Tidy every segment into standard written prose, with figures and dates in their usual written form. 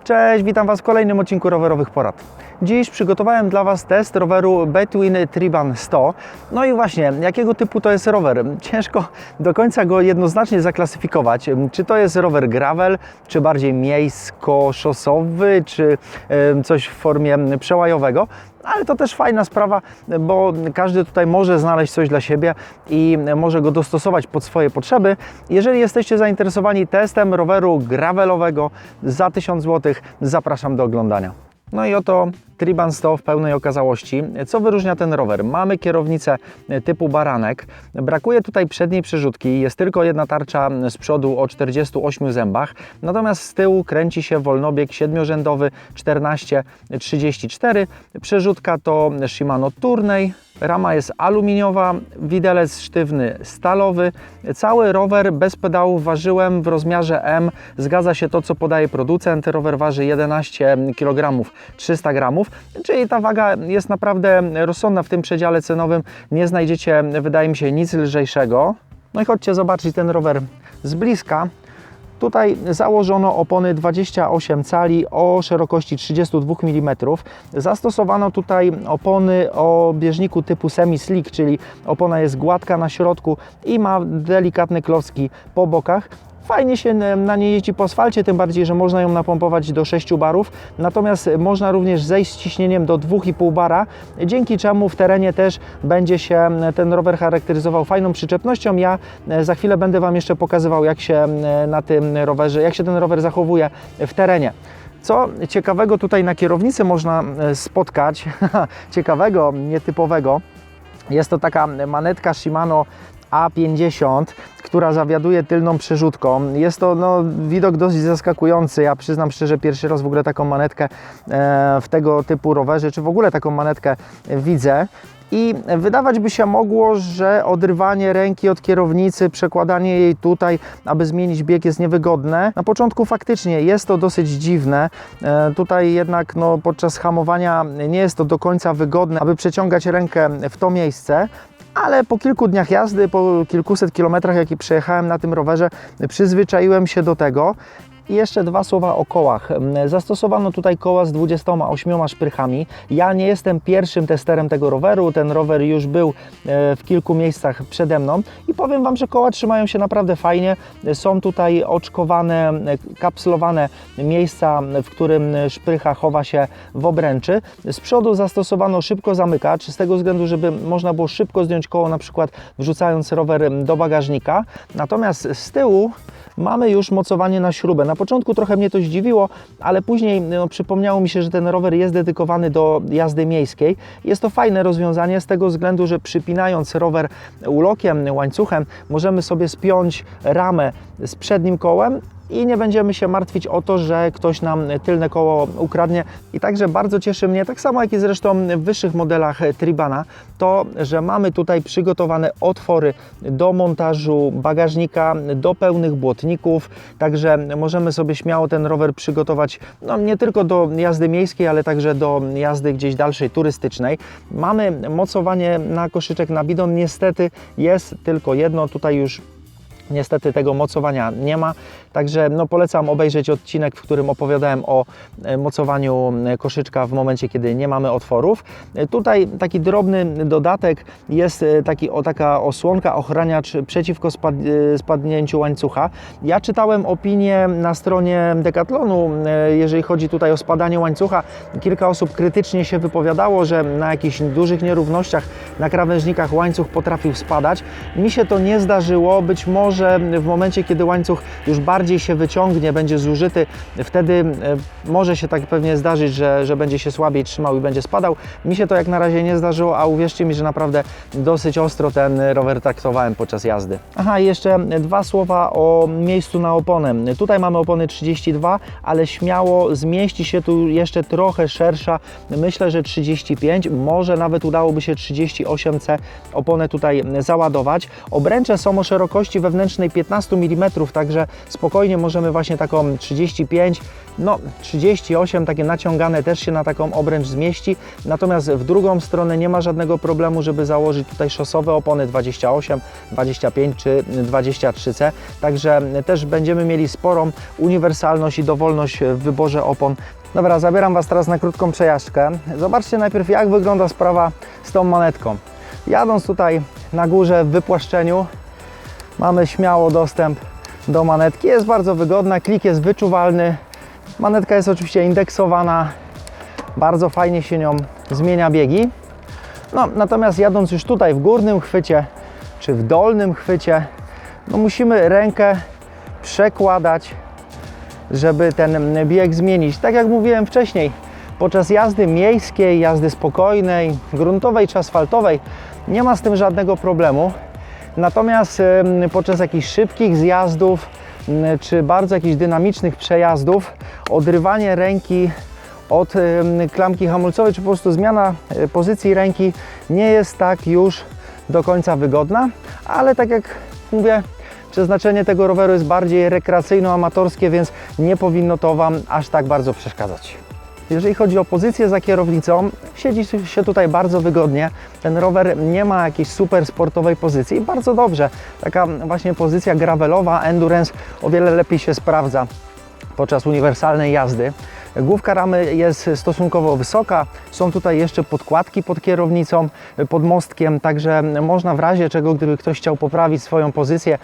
Cześć, witam Was w kolejnym odcinku rowerowych porad. Dziś przygotowałem dla Was test roweru Between Triban 100. No i właśnie, jakiego typu to jest rower? Ciężko do końca go jednoznacznie zaklasyfikować. Czy to jest rower gravel, czy bardziej miejsko-szosowy, czy coś w formie przełajowego. Ale to też fajna sprawa, bo każdy tutaj może znaleźć coś dla siebie i może go dostosować pod swoje potrzeby. Jeżeli jesteście zainteresowani testem roweru gravelowego za 1000 zł, zapraszam do oglądania. No i oto Triban 100 w pełnej okazałości. Co wyróżnia ten rower? Mamy kierownicę typu baranek. Brakuje tutaj przedniej przerzutki. Jest tylko jedna tarcza z przodu o 48 zębach. Natomiast z tyłu kręci się wolnobieg 7-rzędowy 14-34. Przerzutka to Shimano Tourney. Rama jest aluminiowa, widelec sztywny stalowy. Cały rower bez pedałów ważyłem w rozmiarze M. Zgadza się to, co podaje producent. Rower waży 11 kg 300 g, czyli ta waga jest naprawdę rozsądna w tym przedziale cenowym. Nie znajdziecie, wydaje mi się, nic lżejszego. No i chodźcie zobaczyć ten rower z bliska. Tutaj założono opony 28 cali o szerokości 32 mm. Zastosowano tutaj opony o bieżniku typu semi-slick, czyli opona jest gładka na środku i ma delikatne klocki po bokach. Fajnie się na niej jeździ po asfalcie, tym bardziej, że można ją napompować do 6 barów, natomiast można również zejść z ciśnieniem do 2,5 bara, dzięki czemu w terenie też będzie się ten rower charakteryzował fajną przyczepnością. Ja za chwilę będę Wam jeszcze pokazywał, jak się na tym rowerze, jak się ten rower zachowuje w terenie. Co ciekawego tutaj na kierownicy można spotkać, ciekawego, nietypowego, jest to taka manetka Shimano A50, która zawiaduje tylną przerzutką. Jest to widok dosyć zaskakujący. Ja przyznam szczerze, pierwszy raz w ogóle taką manetkę w tego typu rowerze, czy w ogóle taką manetkę widzę. I wydawać by się mogło, że odrywanie ręki od kierownicy, przekładanie jej tutaj, aby zmienić bieg, jest niewygodne. Na początku faktycznie jest to dosyć dziwne. Tutaj jednak podczas hamowania nie jest to do końca wygodne, aby przeciągać rękę w to miejsce. Ale po kilku dniach jazdy, po kilkuset kilometrach, jaki przejechałem na tym rowerze, przyzwyczaiłem się do tego. I jeszcze dwa słowa o kołach. Zastosowano tutaj koła z 28 szprychami. Ja nie jestem pierwszym testerem tego roweru. Ten rower już był w kilku miejscach przede mną i powiem Wam, że koła trzymają się naprawdę fajnie. Są tutaj oczkowane, kapslowane miejsca, w którym szprycha chowa się w obręczy. Z przodu zastosowano szybko zamykacz, z tego względu, żeby można było szybko zdjąć koło, na przykład wrzucając rower do bagażnika. Natomiast z tyłu mamy już mocowanie na śrubę. Na początku trochę mnie to zdziwiło, ale później przypomniało mi się, że ten rower jest dedykowany do jazdy miejskiej. Jest to fajne rozwiązanie z tego względu, że przypinając rower ulokiem, łańcuchem, możemy sobie spiąć ramę z przednim kołem i nie będziemy się martwić o to, że ktoś nam tylne koło ukradnie. I także bardzo cieszy mnie, tak samo jak i zresztą w wyższych modelach Tribana, to, że mamy tutaj przygotowane otwory do montażu bagażnika, do pełnych błotników, także możemy sobie śmiało ten rower przygotować nie tylko do jazdy miejskiej, ale także do jazdy gdzieś dalszej, turystycznej. Mamy mocowanie na koszyczek, na bidon, niestety jest tylko jedno, tutaj już niestety tego mocowania nie ma, także polecam obejrzeć odcinek, w którym opowiadałem o mocowaniu koszyczka w momencie, kiedy nie mamy otworów. Tutaj taki drobny dodatek jest taka osłonka, ochraniacz przeciwko spadnięciu łańcucha. Ja czytałem opinię na stronie Decathlonu, jeżeli chodzi tutaj o spadanie łańcucha. Kilka osób krytycznie się wypowiadało, że na jakichś dużych nierównościach na krawężnikach łańcuch potrafił spadać. Mi się to nie zdarzyło, być może w momencie, kiedy łańcuch już bardziej się wyciągnie, będzie zużyty, wtedy może się tak pewnie zdarzyć, że będzie się słabiej trzymał i będzie spadał. Mi się to jak na razie nie zdarzyło, a uwierzcie mi, że naprawdę dosyć ostro ten rower traktowałem podczas jazdy. Aha, i jeszcze dwa słowa o miejscu na oponę. Tutaj mamy opony 32, ale śmiało zmieści się tu jeszcze trochę szersza, myślę, że 35, może nawet udałoby się 38C oponę tutaj załadować. Obręcze są o szerokości wewnętrznej zewnętrznej 15 mm, także spokojnie możemy właśnie taką 35, no 38, takie naciągane też się na taką obręcz zmieści. Natomiast w drugą stronę nie ma żadnego problemu, żeby założyć tutaj szosowe opony 28, 25 czy 23C. Także też będziemy mieli sporą uniwersalność i dowolność w wyborze opon. Dobra, zabieram Was teraz na krótką przejażdżkę. Zobaczcie najpierw, jak wygląda sprawa z tą manetką. Jadąc tutaj na górze w wypłaszczeniu, mamy śmiało dostęp do manetki. Jest bardzo wygodna, klik jest wyczuwalny. Manetka jest oczywiście indeksowana, bardzo fajnie się nią zmienia biegi. No, natomiast jadąc już tutaj w górnym chwycie, czy w dolnym chwycie, no musimy rękę przekładać, żeby ten bieg zmienić. Tak jak mówiłem wcześniej, podczas jazdy miejskiej, jazdy spokojnej, gruntowej czy asfaltowej nie ma z tym żadnego problemu. Natomiast podczas jakichś szybkich zjazdów czy bardzo jakichś dynamicznych przejazdów odrywanie ręki od klamki hamulcowej, czy po prostu zmiana pozycji ręki nie jest tak już do końca wygodna, ale tak jak mówię, przeznaczenie tego roweru jest bardziej rekreacyjno-amatorskie, więc nie powinno to Wam aż tak bardzo przeszkadzać. Jeżeli chodzi o pozycję za kierownicą, siedzi się tutaj bardzo wygodnie. Ten rower nie ma jakiejś super sportowej pozycji. Bardzo dobrze. Taka właśnie pozycja gravelowa, endurance o wiele lepiej się sprawdza podczas uniwersalnej jazdy. Główka ramy jest stosunkowo wysoka. Są tutaj jeszcze podkładki pod kierownicą, pod mostkiem, także można w razie czego, gdyby ktoś chciał poprawić swoją pozycję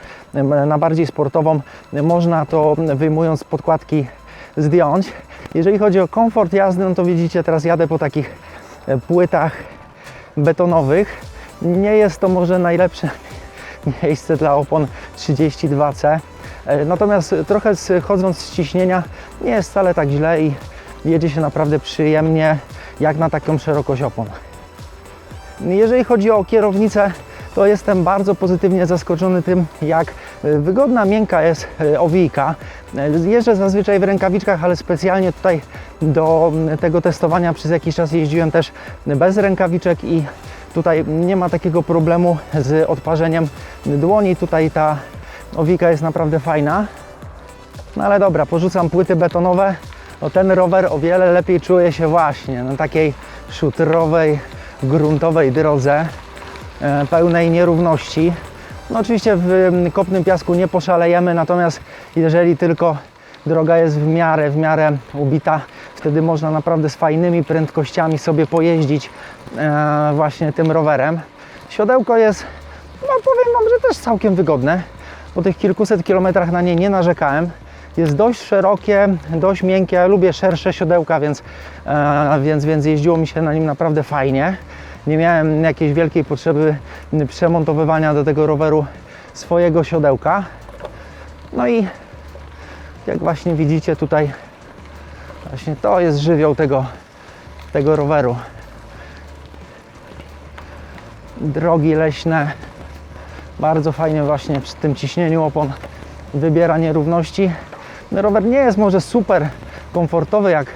na bardziej sportową, można to wyjmując podkładki zdjąć. Jeżeli chodzi o komfort jazdy, no to widzicie, teraz jadę po takich płytach betonowych. Nie jest to może najlepsze miejsce dla opon 32C. Natomiast trochę chodząc z ciśnienia nie jest wcale tak źle i jedzie się naprawdę przyjemnie jak na taką szerokość opon. Jeżeli chodzi o kierownicę, to jestem bardzo pozytywnie zaskoczony tym, jak wygodna, miękka jest owijka. Jeżdżę zazwyczaj w rękawiczkach, ale specjalnie tutaj do tego testowania przez jakiś czas jeździłem też bez rękawiczek i tutaj nie ma takiego problemu z odparzeniem dłoni. Tutaj ta owijka jest naprawdę fajna. No ale dobra, porzucam płyty betonowe. No ten rower o wiele lepiej czuje się właśnie na takiej szutrowej, gruntowej drodze pełnej nierówności. No oczywiście w kopnym piasku nie poszalejemy, natomiast jeżeli tylko droga jest w miarę ubita, wtedy można naprawdę z fajnymi prędkościami sobie pojeździć właśnie tym rowerem. Siodełko jest, no powiem Wam, że też całkiem wygodne. Po tych kilkuset kilometrach na nie nie narzekałem. Jest dość szerokie, dość miękkie. Ja lubię szersze siodełka, więc jeździło mi się na nim naprawdę fajnie. Nie miałem jakiejś wielkiej potrzeby przemontowywania do tego roweru swojego siodełka. No i jak właśnie widzicie tutaj, właśnie to jest żywioł tego roweru. Drogi leśne, bardzo fajnie właśnie przy tym ciśnieniu opon wybiera nierówności. Rower nie jest może super komfortowy jak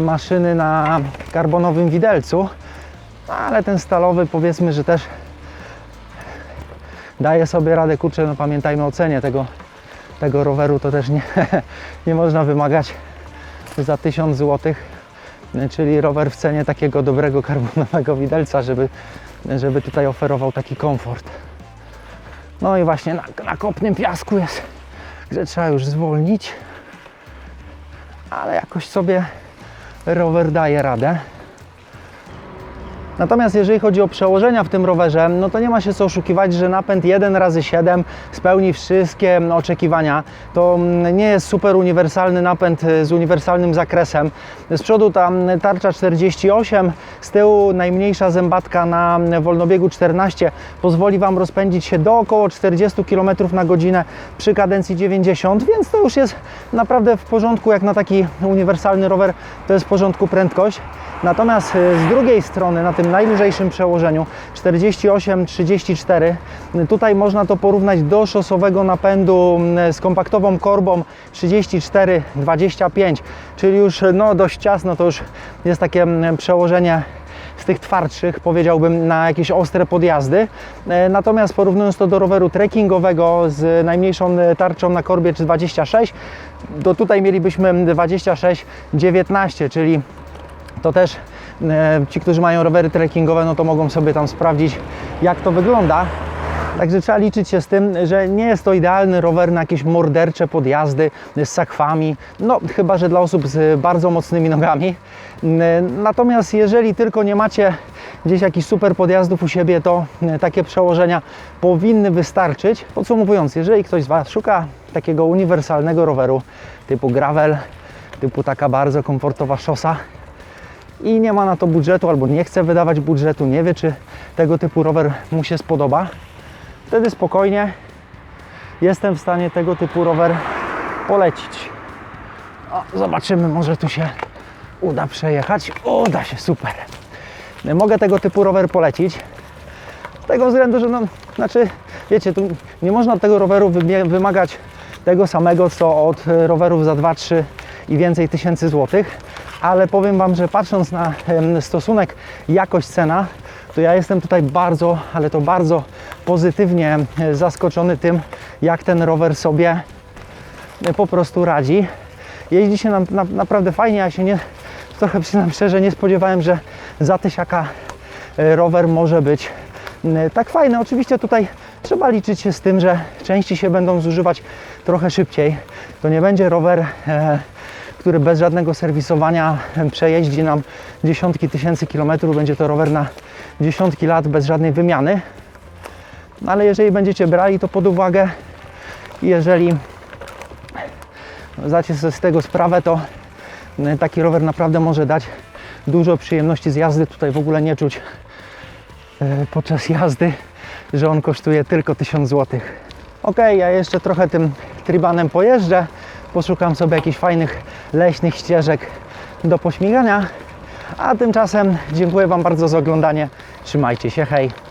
maszyny na karbonowym widelcu, ale ten stalowy, powiedzmy, że też daje sobie radę. Kurczę, no pamiętajmy o cenie tego roweru, to też nie można wymagać za 1000 zł, czyli rower w cenie takiego dobrego karbonowego widelca, żeby tutaj oferował taki komfort. No i właśnie na kopnym piasku jest, gdzie trzeba już zwolnić, ale jakoś sobie rower daje radę. Natomiast jeżeli chodzi o przełożenia w tym rowerze, no to nie ma się co oszukiwać, że napęd 1x7 spełni wszystkie oczekiwania. To nie jest super uniwersalny napęd z uniwersalnym zakresem. Z przodu ta tarcza 48, z tyłu najmniejsza zębatka na wolnobiegu 14 pozwoli Wam rozpędzić się do około 40 km na godzinę przy kadencji 90, więc to już jest naprawdę w porządku, jak na taki uniwersalny rower to jest w porządku prędkość. Natomiast z drugiej strony, na tym najlżejszym przełożeniu 48-34, tutaj można to porównać do szosowego napędu z kompaktową korbą 34-25, czyli już no, dość ciasno, to już jest takie przełożenie z tych twardszych, powiedziałbym, na jakieś ostre podjazdy. Natomiast porównując to do roweru trekkingowego z najmniejszą tarczą na korbie czy 26, to tutaj mielibyśmy 26-19, czyli to też ci, którzy mają rowery trekkingowe, no to mogą sobie tam sprawdzić, jak to wygląda. Także trzeba liczyć się z tym, że nie jest to idealny rower na jakieś mordercze podjazdy z sakwami, no chyba że dla osób z bardzo mocnymi nogami. Natomiast jeżeli tylko nie macie gdzieś jakichś super podjazdów u siebie, to takie przełożenia powinny wystarczyć. Podsumowując, jeżeli ktoś z Was szuka takiego uniwersalnego roweru typu gravel, typu taka bardzo komfortowa szosa i nie ma na to budżetu albo nie chce wydawać budżetu, nie wie, czy tego typu rower mu się spodoba, wtedy spokojnie jestem w stanie tego typu rower polecić. O, zobaczymy, może tu się uda przejechać. Uda się, super. Mogę tego typu rower polecić z tego względu, że wiecie, tu nie można od tego roweru wymagać tego samego, co od rowerów za 2-3 i więcej tysięcy złotych, ale powiem Wam, że patrząc na stosunek jakość-cena, to ja jestem tutaj bardzo, ale to bardzo pozytywnie zaskoczony tym, jak ten rower sobie po prostu radzi. Jeździ się naprawdę fajnie, ja się trochę przyznam szczerze, nie spodziewałem, że za tysiaka rower może być tak fajny. Oczywiście tutaj trzeba liczyć się z tym, że części się będą zużywać trochę szybciej. To nie będzie rower, który bez żadnego serwisowania przejeździ nam dziesiątki tysięcy kilometrów. Będzie to rower na dziesiątki lat bez żadnej wymiany. Ale jeżeli będziecie brali to pod uwagę, jeżeli zdacie sobie z tego sprawę, to taki rower naprawdę może dać dużo przyjemności z jazdy. Tutaj w ogóle nie czuć podczas jazdy, że on kosztuje tylko 1000 zł. Ok, ja jeszcze trochę tym tribanem pojeżdżę, poszukam sobie jakichś fajnych leśnych ścieżek do pośmigania, a tymczasem dziękuję Wam bardzo za oglądanie. Trzymajcie się, hej!